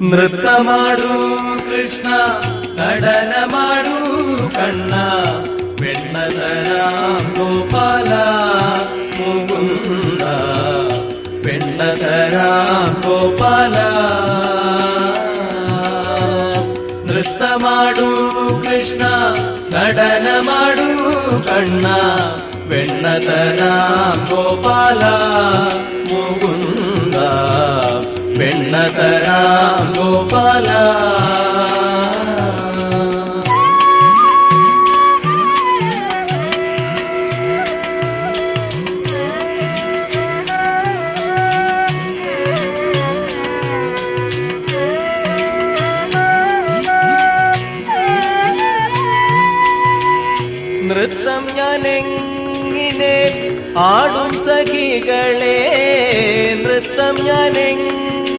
ನೃತ್ಯ ಮಾಡು ಕೃಷ್ಣ ನಡನ ಮಾಡು ಕಣ್ಣ ಬೆಣ್ಣದರ ಗೋಪಾಲ ಮುಗುಂದ ಬೆಣ್ಣದರ ಗೋಪಾಲ ನೃತ್ಯ ಮಾಡು ಕೃಷ್ಣ ನಡನ ಮಾಡು ಕಣ್ಣ ಬೆಣ್ಣದರ ಗೋಪಾಲ ಮುಗುಂದ ಬೆಣ್ಣದರ ಗೋಪಾಲ നൃത്തം ഞാനെങ്ങിനെ ആടും സഖികളെ നൃത്തം ഞാനെങ്ങനെ